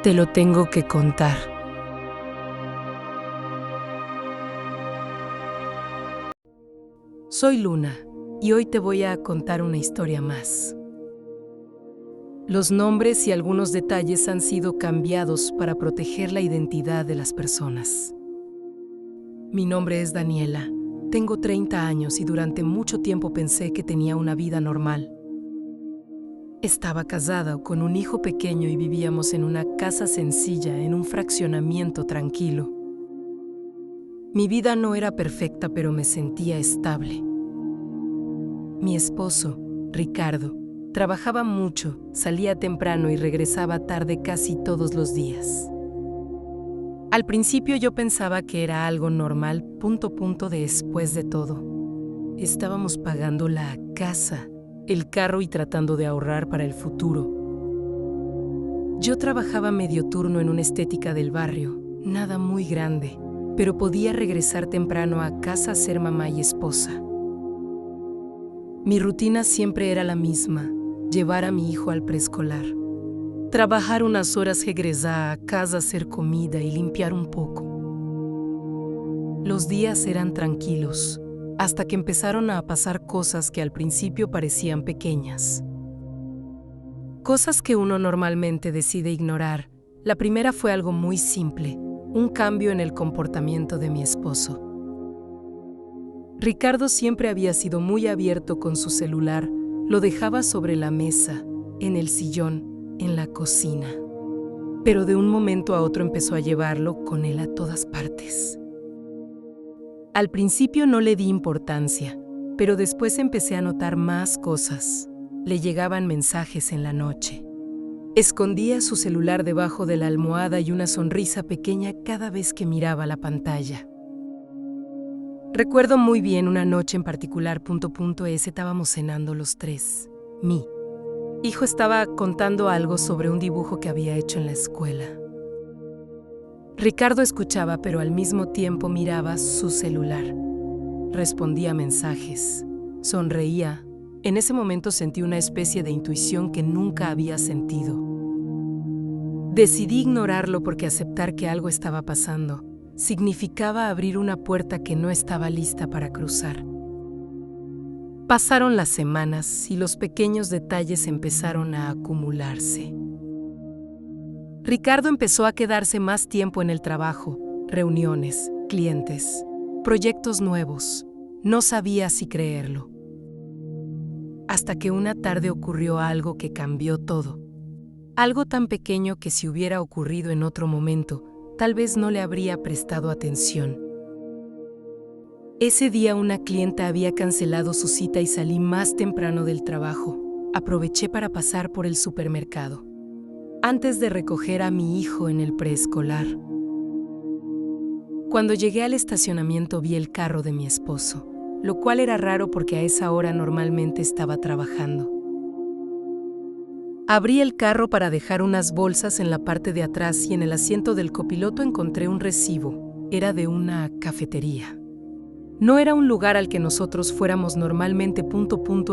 Te lo tengo que contar. Soy Luna y hoy te voy a contar una historia más. Los nombres y algunos detalles han sido cambiados para proteger la identidad de las personas. Mi nombre es Daniela, tengo 30 años y durante mucho tiempo pensé que tenía una vida normal. Estaba casada con un hijo pequeño y vivíamos en una casa sencilla en un fraccionamiento tranquilo. Mi vida no era perfecta, pero me sentía estable. Mi esposo, Ricardo, trabajaba mucho, salía temprano y regresaba tarde casi todos los días. Al principio yo pensaba que era algo normal, después de todo. Estábamos pagando la casa, el carro y tratando de ahorrar para el futuro. Yo trabajaba medio turno en una estética del barrio, nada muy grande, pero podía regresar temprano a casa a ser mamá y esposa. Mi rutina siempre era la misma, llevar a mi hijo al preescolar, trabajar unas horas, regresar a casa, hacer comida y limpiar un poco. Los días eran tranquilos, hasta que empezaron a pasar cosas que al principio parecían pequeñas. Cosas que uno normalmente decide ignorar. La primera fue algo muy simple, un cambio en el comportamiento de mi esposo. Ricardo siempre había sido muy abierto con su celular, lo dejaba sobre la mesa, en el sillón, en la cocina. Pero de un momento a otro empezó a llevarlo con él a todas partes. Al principio no le di importancia, pero después empecé a notar más cosas. Le llegaban mensajes en la noche. Escondía su celular debajo de la almohada y una sonrisa pequeña cada vez que miraba la pantalla. Recuerdo muy bien una noche en particular, estábamos cenando los tres. Mi hijo estaba contando algo sobre un dibujo que había hecho en la escuela. Ricardo escuchaba, pero al mismo tiempo miraba su celular. Respondía mensajes, sonreía. En ese momento sentí una especie de intuición que nunca había sentido. Decidí ignorarlo porque aceptar que algo estaba pasando significaba abrir una puerta que no estaba lista para cruzar. Pasaron las semanas y los pequeños detalles empezaron a acumularse. Ricardo empezó a quedarse más tiempo en el trabajo, reuniones, clientes, proyectos nuevos. No sabía si creerlo. Hasta que una tarde ocurrió algo que cambió todo. Algo tan pequeño que si hubiera ocurrido en otro momento, tal vez no le habría prestado atención. Ese día una clienta había cancelado su cita y salí más temprano del trabajo. Aproveché para pasar por el supermercado, antes de recoger a mi hijo en el preescolar. Cuando llegué al estacionamiento vi el carro de mi esposo, lo cual era raro porque a esa hora normalmente estaba trabajando. Abrí el carro para dejar unas bolsas en la parte de atrás y en el asiento del copiloto encontré un recibo. Era de una cafetería. No era un lugar al que nosotros fuéramos normalmente.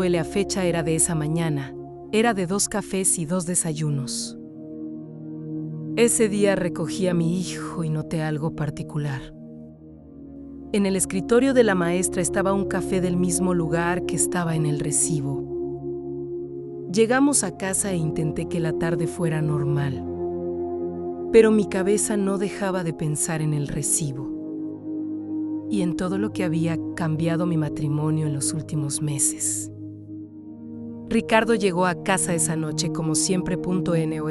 La fecha era de esa mañana. Era de 2 cafés y 2 desayunos. Ese día recogí a mi hijo y noté algo particular. En el escritorio de la maestra estaba un café del mismo lugar que estaba en el recibo. Llegamos a casa e intenté que la tarde fuera normal, pero mi cabeza no dejaba de pensar en el recibo y en todo lo que había cambiado mi matrimonio en los últimos meses. Ricardo llegó a casa esa noche como siempre.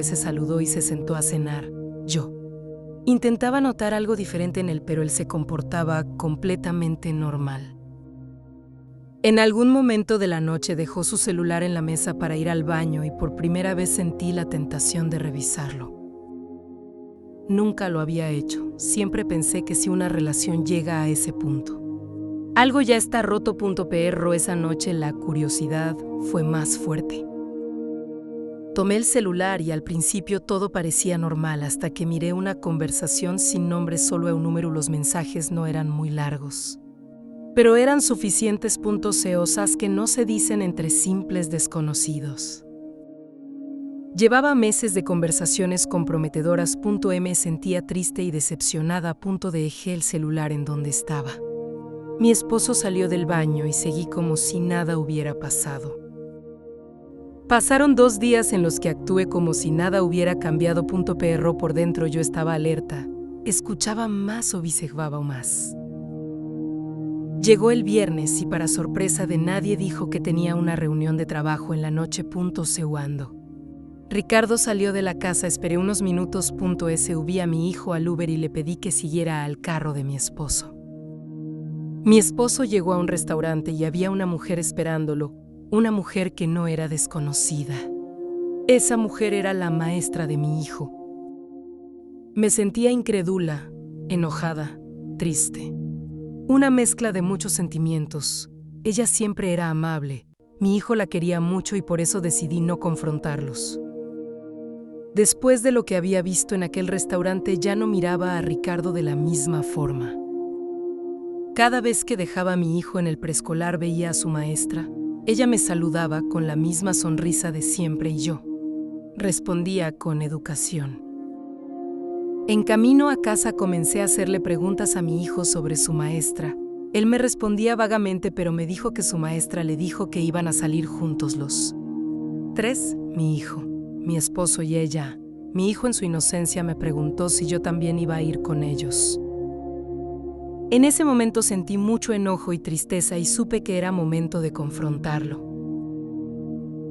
Se saludó y se sentó a cenar. Yo intentaba notar algo diferente en él, pero él se comportaba completamente normal. En algún momento de la noche dejó su celular en la mesa para ir al baño y por primera vez sentí la tentación de revisarlo. Nunca lo había hecho. Siempre pensé que si una relación llega a ese punto, algo ya está roto. Esa noche la curiosidad fue más fuerte. Tomé el celular y al principio todo parecía normal hasta que miré una conversación sin nombre, solo un número. Los mensajes no eran muy largos, pero eran suficientes. Cosas que no se dicen entre simples desconocidos. Llevaba meses de conversaciones comprometedoras. Me sentía triste y decepcionada. Dejé el celular en donde estaba. Mi esposo salió del baño y seguí como si nada hubiera pasado. Pasaron 2 días en los que actué como si nada hubiera cambiado. Pero por dentro yo estaba alerta. Escuchaba más, observaba más. Llegó el viernes y para sorpresa de nadie dijo que tenía una reunión de trabajo en la noche. Seuando. Ricardo salió de la casa, esperé unos minutos. Subí a mi hijo al Uber y le pedí que siguiera al carro de mi esposo. Mi esposo llegó a un restaurante y había una mujer esperándolo, una mujer que no era desconocida. Esa mujer era la maestra de mi hijo. Me sentía incrédula, enojada, triste. Una mezcla de muchos sentimientos. Ella siempre era amable. Mi hijo la quería mucho y por eso decidí no confrontarlos. Después de lo que había visto en aquel restaurante, ya no miraba a Ricardo de la misma forma. Cada vez que dejaba a mi hijo en el preescolar veía a su maestra. Ella me saludaba con la misma sonrisa de siempre y yo respondía con educación. En camino a casa comencé a hacerle preguntas a mi hijo sobre su maestra. Él me respondía vagamente, pero me dijo que su maestra le dijo que iban a salir juntos los 3, mi hijo, mi esposo y ella. Mi hijo en su inocencia me preguntó si yo también iba a ir con ellos. En ese momento sentí mucho enojo y tristeza y supe que era momento de confrontarlo.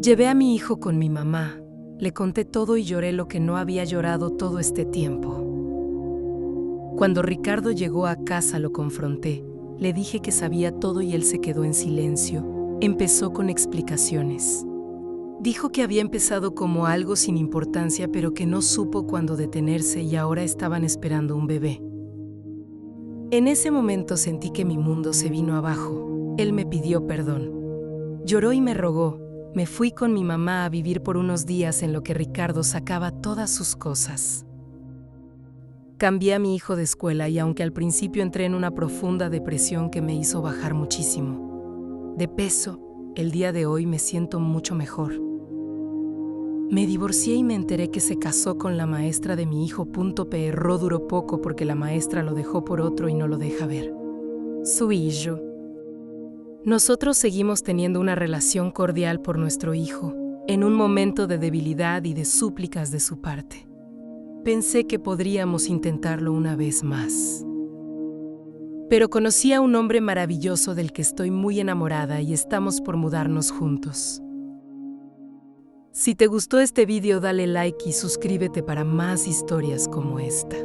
Llevé a mi hijo con mi mamá, le conté todo y lloré lo que no había llorado todo este tiempo. Cuando Ricardo llegó a casa lo confronté, le dije que sabía todo y él se quedó en silencio. Empezó con explicaciones. Dijo que había empezado como algo sin importancia, pero que no supo cuándo detenerse y ahora estaban esperando un bebé. En ese momento sentí que mi mundo se vino abajo. Él me pidió perdón. Lloró y me rogó. Me fui con mi mamá a vivir por unos días en lo que Ricardo sacaba todas sus cosas. Cambié a mi hijo de escuela y aunque al principio entré en una profunda depresión que me hizo bajar muchísimo de peso, el día de hoy me siento mucho mejor. Me divorcié y me enteré que se casó con la maestra de mi hijo. Pero duró poco porque la maestra lo dejó por otro y no lo deja ver. Su hijo. Nosotros seguimos teniendo una relación cordial por nuestro hijo, en un momento de debilidad y de súplicas de su parte. Pensé que podríamos intentarlo una vez más. Pero conocí a un hombre maravilloso del que estoy muy enamorada y estamos por mudarnos juntos. Si te gustó este video, dale like y suscríbete para más historias como esta.